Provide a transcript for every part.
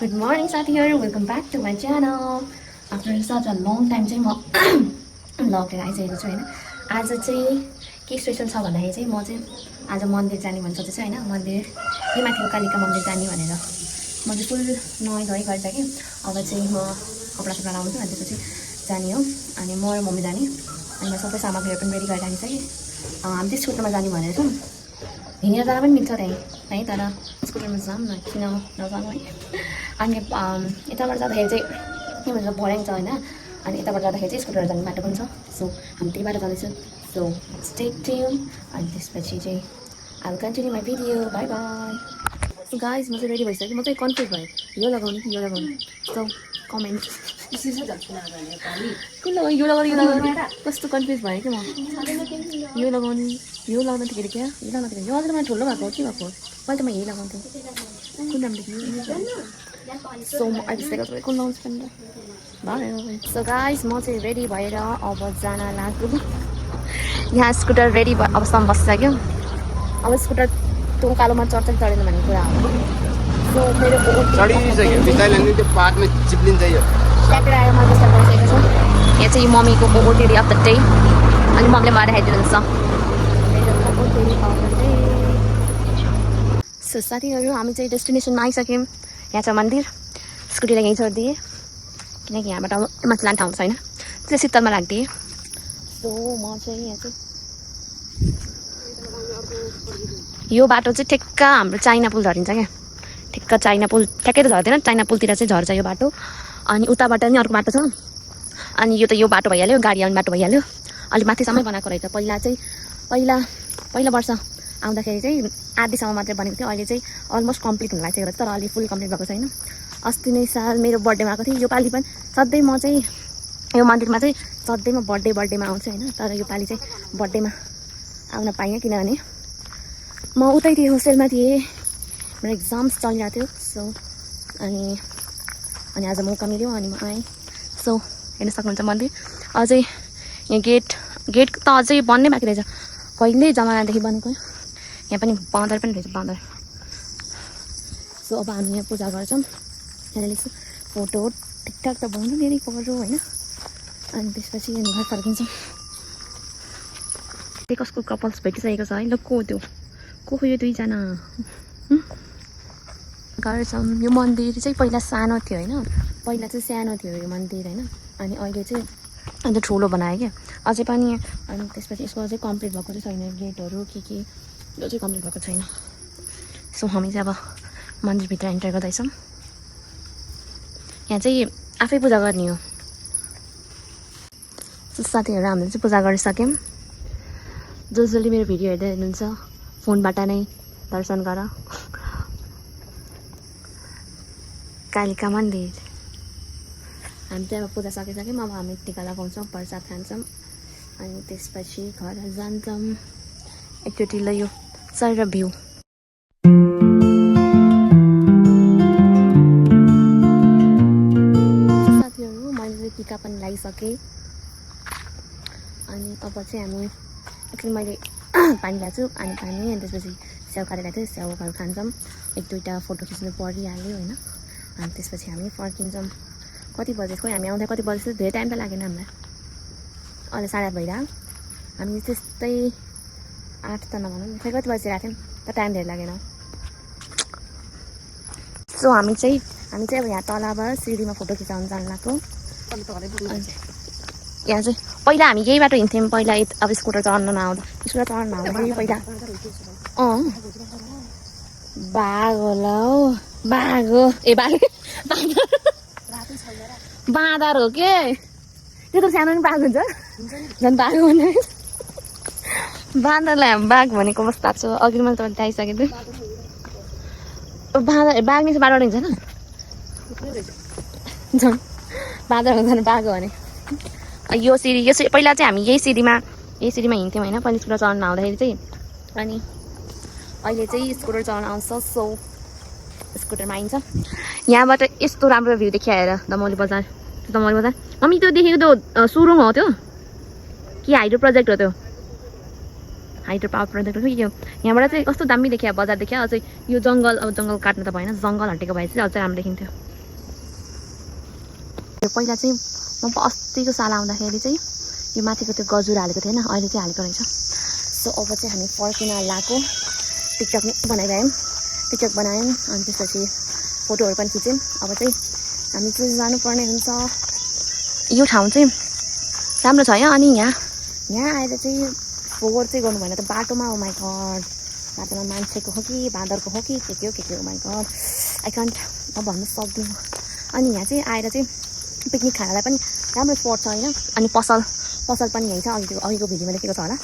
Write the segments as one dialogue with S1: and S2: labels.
S1: Good morning साथीहरु, welcome back to my channel. After such a long time चाहिँ म vlog लिएर आइसकेको छु होइन। आज चाहिँ के स्पेसल छ भन्दाखेरि चाहिँ म चाहिँ आज मन्दिर जाने भन्न सोचेको छु होइन। मन्दिर यही माथिको कालिका मन्दिर जाने भनेर म चाहिँ फुल नुहाइ धुवाइ गरिसकेँ। अब चाहिँ म कपडा सपडा लाउँछु अनि त्यसपछि जाने हो। अनि म र मम्मी जाने अनि म सबै सामग्रीहरू पनि रेडी गरेर राखिसकेँ। हामी चाहिँ स्कुटरमा जाने भनेर छौँ। हिँडेर जाँदा पनि मिल्छ त्यहीँ है, तर स्कुटरमा जाऊँ न, किन नजाऊँ है। अनि यताबाट जाँदाखेरि चाहिँ के भन्छ भर्याङ छ होइन। अनि यताबाट जाँदाखेरि चाहिँ स्कुटरहरू जाने बाटो पनि छ। सो हामी त्यही बाटो जाँदैछौँ। So stay tune. अनि त्यसपछि चाहिँ I will continue my video. By by. So guys, म चाहिँ रेडी भइसकेँ। म चाहिँ कन्फ्युज भएँ, यो लगाउने कि यो लगाउने। सो कमेन्ट कुन लगाउने, यो लगाउने कस्तो कन्फ्युज भएँ कि म। यो लगाउने, यो लगाउँदाखेरि क्या, यो लगाउँदाखेरि यो अझै मलाई ठुलो भएको के भएको। पहिला त म यही लगाउँथेँ, कुन राम्रो थियो। सो म आइपुगिसकेको छु, कुन लगाउँछु पनि भयो। सो गाइस, म चाहिँ रेडी भएर अब जान लाग्छु। यहाँ स्कुटर रेडी अवस्थामा बसिसक्यो। अब स्कुटर त्यो उकालोमा चढ्छ कि चढेन भन्ने कुरा हो। सो मेरो
S2: पार्कमा चिप्लिन्छ यो
S1: ट्याक्टर आएर मैले स्टार्ट गरिसकेको छु। यहाँ चाहिँ मम्मीको ओटिडी अफ द डे। अनि मम्मीले मलाई देखाइदिनुहुन्छ मेरो ओटिडी अफ द डे। सो साथीहरू, हामी चाहिँ डेस्टिनेसनमा आइसक्यौँ। यहाँ छ मन्दिर। स्कुटीलाई यहीँ छोडिदिएँ किनकि यहाँबाट माथि लाने ठाउँ छैन, त्यसले शीतलमा राखिदिएँ। सो म चाहिँ यहाँ चाहिँ यो बाटो चाहिँ ठिक्क हाम्रो चाइना पुल झरिन्छ क्या। ठिक्क चाइना पुल ठ्याक्कै त झर्दैन, चाइना पुलतिर चाहिँ झर्छ यो बाटो। अनि उताबाट नि अर्को बाटो छ। अनि यो त यो बाटो भइहाल्यो, गाडी आउने बाटो भइहाल्यो। अलिक माथिसम्मै बनाएको रहेछ। पहिला वर्ष आउँदाखेरि चाहिँ आधीसम्म मात्रै बनेको थियो। अहिले चाहिँ अलमोस्ट कम्प्लिट हुन लागिसकेको रहेछ, तर अलि फुल कम्प्लिट भएको छैन। अस्ति नै साल मेरो बर्थडेमा आएको थिएँ। योपालि पनि सधैँ म चाहिँ यो मन्दिरमा चाहिँ सधैँ म बर्थडेमा आउँछु होइन। तर योपालि चाहिँ बर्थडेमा आउन पाइनँ किनभने म उतै थिएँ, होस्टेलमा थिएँ। मेरो एक्जाम्स चलिरहेको थियो। सो अनि आज मौका मिल्यो अनि म आएँ। सो हेर्न सक्नुहुन्छ मन्दिर। अझै यहाँ गेट त अझै बन्नै बाँकी रहेछ, कहिले जमानादेखि बनेको। यहाँ पनि बाँदर पनि रहेछ, बाँदर। सो अब हामी यहाँ पूजा गर्छौँ। यहाँ लेख्छु फोटो ठिकठाक त भन्नु धेरै पऱ्यो होइन। अनि त्यसपछि यहाँ घर फर्किन्छौँ। त्यही कसको कपल्स भेटिसकेको छ है। ल को त्यो को यो दुईजना गर्छौँ। यो मन्दिर चाहिँ पहिला सानो थियो होइन। पहिला चाहिँ सानो थियो यो मन्दिर होइन। अनि अहिले चाहिँ अन्त ठुलो बनायो क्या अझै पनि। अनि त्यसपछि यसको अझै कम्प्लिट भएको चाहिँ छैन, गेटहरू के यो चाहिँ कम्प्लिट भएको छैन। सो हामी चाहिँ अब मन्दिरभित्र इन्टर गर्दैछौँ। यहाँ चाहिँ आफै पूजा गर्ने हो। सो साथीहरू, हामीले चाहिँ पूजा गरिसक्यौँ। जसले मेरो भिडियो हेर्दै हुनुहुन्छ फोनबाट नै दर्शन गर। कालिका मन्दिर हामी चाहिँ अब पूजा सकिसक्यौँ। अब हामी टिका लगाउँछौँ, प्रसाद खान्छौँ अनि त्यसपछि घर जान्छौँ। एकचोटि ल यो सर र भ्यू। साथीहरू, मैले चाहिँ टिका पनि लगाइसकेँ। अनि अब चाहिँ हामी एक्चुअली मैले पानी ल्याएको छु, पानी अनि त्यसपछि स्याउ काटेर ल्याएको थिएँ। स्याउहरू खान्छौँ, एक दुईवटा फोटो खिच्नु परिहाल्यो होइन। अनि त्यसपछि हामी फर्किन्छौँ। कति बजे खोइ हामी आउँदा कति बजे, धेरै टाइम त लागेन हामीलाई। अहिले 8:30 भइरहेको। हामी त्यस्तै 8 त नभनौँ, खोइ कति बजी आएको थियौँ त, टाइम धेरै लागेन। सो हामी चाहिँ अब यहाँ तलबाट सिँढीमा फोटो खिचाउनु जानु लाग्यो। यहाँ चाहिँ पहिला हामी यही बाटो हिँड्थ्यौँ। पहिला अब स्कुटर चढ्न नआउँदा पहिला बाघ होला हौ, बाघ हो। ए बाँदर हो के त्यो त सानो पनि बाघ हुन्छ झन् बाघ भने। बाँदरलाई हामी बाघ भनेको कस्तो लाग्छ। अघि मैले तपाईँले देखाइसकेको थिएँ। बाघ नि बाटोबाट हिँड्छ झन् बाँदर हुन्छ बाघ हो भने। यो सिँढी पहिला चाहिँ हामी यही सिँढीमा हिँड्थ्यौँ होइन, पहिला स्कुटर चढ्न आउँदाखेरि चाहिँ। अनि अहिले चाहिँ स्कुटर चलाउन आउँछ। सो स्कुटरमा आइन्छ। यहाँबाट यस्तो राम्रो भ्यू देखिआएर दमौली बजार। मम्मी त्यो देखेको त्यो सुरुङ हो त्यो कि हाइड्रो प्रोजेक्ट हो? त्यो हाइड्रो पावर प्रोजेक्ट हो कि के हो? यहाँबाट चाहिँ कस्तो दामी देखिया बजार देखिया। अझै यो जङ्गल, अब जङ्गल काट्नु त भएन, जङ्गल हटेको भए चाहिँ अझै राम्रो देखिन्थ्यो। पहिला चाहिँ म अस्तिको साल आउँदाखेरि चाहिँ यो माथिको त्यो गजुर हालेको थिएन, अहिले चाहिँ हालेको रहेछ। सो अब चाहिँ हामी फर्किन लागेको, टिकटक बनाइरह्यौँ, टिकटक बनायौँ अनि त्यसपछि फोटोहरू पनि खिच्यौँ। अब चाहिँ हामी चाहिँ जानुपर्ने हुन्छ। यो ठाउँ चाहिँ राम्रो छ यहाँ। अनि यहाँ आएर चाहिँ फोहोर चाहिँ गर्नु भएन त बाटोमा। ओ माई गड, बाटोमा मान्छेको हो कि बाँदरको हो कि के हो ओ माई गड, आई कान्ट म भन्नु सक्दिनँ। अनि यहाँ चाहिँ आएर चाहिँ पिकनिक खानालाई पनि राम्रो स्पट छ होइन। अनि पसल पनि यहीँ छ, अघिको भिडियोमा देखेको छ होला,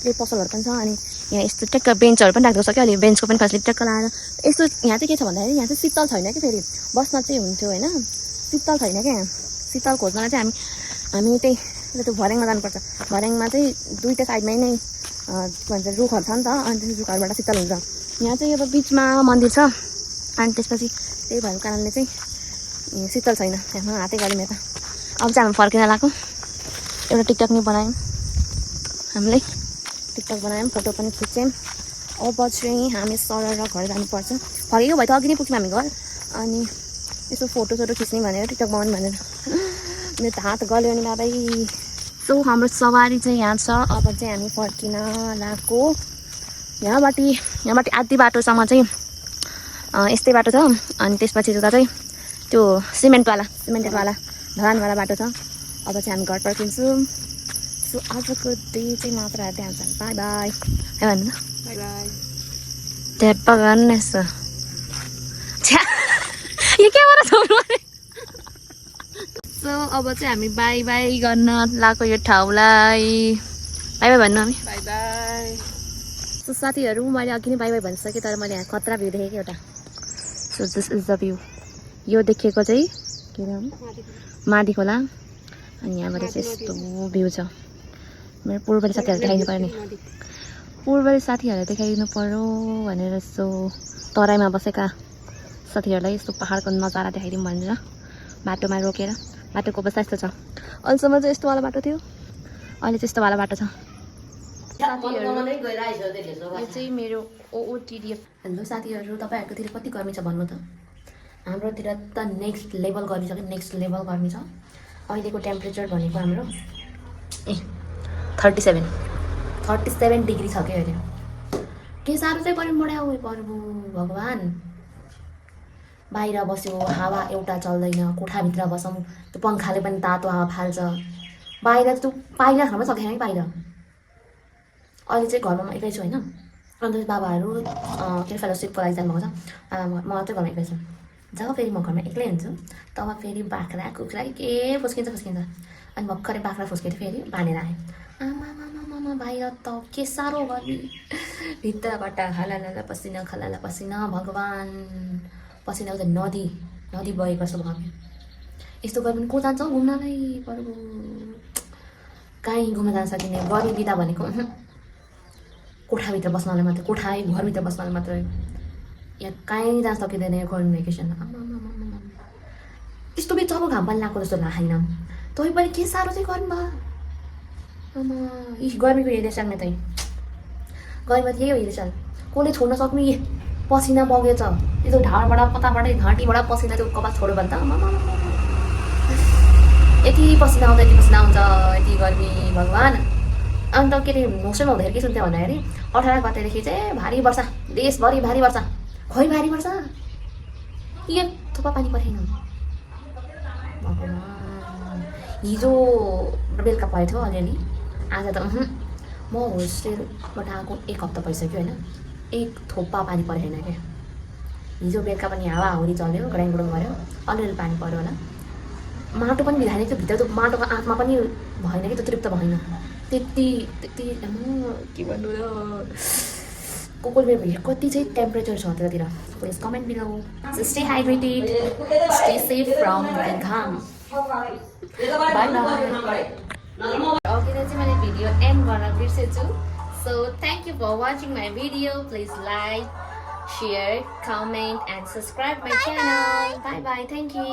S1: त्यही पसलहरू पनि छ। अनि यहाँ यस्तो ट्याक्क बेन्चहरू पनि राखेको छ क्या, अहिले बेन्चको पनि फेसिलिटी ट्याक्क लाएर यस्तो। यहाँ चाहिँ के छ भन्दाखेरि यहाँ चाहिँ शीतल छैन कि, फेरि बस्न चाहिँ हुन्थ्यो होइन, शीतल छैन क्या। शीतल खोज्न चाहिँ हामी त्यही त्यो भर्याङमा जानुपर्छ। भर्याङमा चाहिँ दुईवटा साइडमै नै के भन्छ रुखहरू छ नि त, अनि त्यो रुखहरूबाट शीतल हुन्छ। यहाँ चाहिँ अब बिचमा मन्दिर छ, अनि त्यसपछि त्यही भएको कारणले चाहिँ शीतल छैन। त्यहाँ हातै गऱ्यौँ यता। अब चाहिँ हामी फर्किन लागेको, एउटा टिकटक नि बनायौँ हामीले, टिकटक बनायौँ, फोटो पनि खिच्यौँ। अब चाहिँ हामी सरर घर जानुपर्छ। फर्केको भए त अघि नै पुग्यौँ हामी घर। अनि यसो फोटोसोटो खिच्ने भनेर, टिकटक बनाउनु भनेर मेरो त हात गल्यो नि बाबै। सो हाम्रो सवारी चाहिँ यहाँ छ। अब चाहिँ हामी फर्किन लागेको। यहाँबाट आधी बाटोसम्म चाहिँ यस्तै बाटो छ। अनि त्यसपछि उता चाहिँ त्यो सिमेन्टवाला ढलानवाला बाटो छ। अब चाहिँ हामी घर फर्किन्छौँ। सो आजको डे चाहिँ मात्र हेर्दै हाल्छ। बाई बाई है भन्नु, बाई बाई। ट्याप्पा गर्नु यसो, यो के भएर छोड्नु। सो अब चाहिँ हामी बाई बाई गर्न लागेको यो ठाउँलाई। बाई बाई भन्नु हामी, बाई बाई। सो साथीहरू, मैले अघि नै बाई बाई भनिसकेँ, तर मैले यहाँ खतरा भ्यू देखेँ कि एउटा। So this is the view. यो देखेको चाहिँ के अरे माडी खोला। अनि यहाँबाट चाहिँ यस्तो भ्यू छ। मेरो पूर्वले साथीहरूलाई देखाइदिनु पऱ्यो नि, पूर्वले साथीहरूलाई देखाइदिनु पऱ्यो भनेर यस्तो तराईमा बसेका साथीहरूलाई यस्तो पाहाडको नजारा देखाइदिउँ भनेर बाटोमा रोकेर। बाटोको अवस्था यस्तो छ। अहिलेसम्म चाहिँ यस्तोवाला बाटो थियो, अहिले चाहिँ यस्तोवाला बाटो छ। यो चाहिँ मेरो ओओटिडिएफ। हेलो साथीहरू, तपाईँहरूकोतिर कति गर्मी छ भन्नु त। हाम्रोतिर त नेक्स्ट लेभल गर्मी छ कि, नेक्स्ट लेभल गर्मी छ। अहिलेको टेम्परेचर भनेको हाम्रो 37 डिग्री छ क्या अहिले। के साह्रो चाहिँ गर्मी बढायो प्रभु भगवान्। बाहिर बस्यो, हावा एउटा चल्दैन, कोठाभित्र बसौँ त्यो पङ्खाले पनि तातो हावा फाल्छ। बाहिर त्यो पाइला खान पनि सकेन कि बाहिर। अहिले चाहिँ घरमा म एक्लै छु होइन। अन्त बाबाहरू के फेलोसिपको लागि जानुभएको छ। म चाहिँ घरमा एक्लै छु। जब फेरि म घरमा एक्लै हुन्छु तब फेरि बाख्रा कुखुरा के फुस्किन्छ। अनि भर्खरै बाख्रा फुस्केर फेरि बाँधेर आएँ। आमा बाहिर त के साह्रो गर्मी, भित्रबाट खलाला पसिना भगवान्। पसिना त नदी बगेको जस्तो भयो। यस्तो गर्मी को जान्छ घुम्नलाई प्रभु। कहीँ घुम्न जान सकिने। गर्मी बिदा भनेको कोठाभित्र बस्नलाई मात्रै, घरभित्र बस्नलाई मात्रै। यहाँ कहीँ जान सकिँदैन यो गर्मी भेकेसन। यस्तो बेच अब घाम पनि लाग्को जस्तो लाग्दैन। तै पनि के साह्रो चाहिँ गर्मी भयो। गर्मीको हेरेछन् त गर्मीमा यही हो हेरेछन्। कसले छोड्न सक्नु। पसिना बगेछ यो ढाडबाट कताबाटै घाँटीबाट पसिना त्यो कपाल छोड्यो भने त यति पसिना आउँछ यति गर्मी भगवान्। अन्त के अरे होस्टेलमा हुँदाखेरि के सुन्थ्यो भन्दाखेरि 18 गतेदेखि चाहिँ भारी वर्षा, देशभरि भारी वर्षा। खोइ भारी वर्षा के थोपा पानी परेन भगवान्। हिजो बेलुका परेको थियो अलिअलि, आज त म होस्टेलबाट आएको 1 हप्ता भइसक्यो होइन, 1 थोपा पानी परेन क्या। हिजो बेलुका पनि हावाहुरी चल्यो, गडाङगुडुङ गऱ्यो, अलिअलि पानी पऱ्यो होला। माटो पनि भिजाने थियो भित्र, त्यो माटोको आँखमा पनि भएन कि, त्यो तृप्त भएन त्यति के भन्नु र। कोही कति चाहिँ टेम्परेचर छ त्यतातिर please comment below. Stay hydrated, stay safe from the घाम। Bye bye. अघि चाहिँ मैले भिडियो एन्ड गर्न बिर्सेछु। So thank you for watching my video. Please like, share, comment and subscribe my channel. Bye bye. Thank you.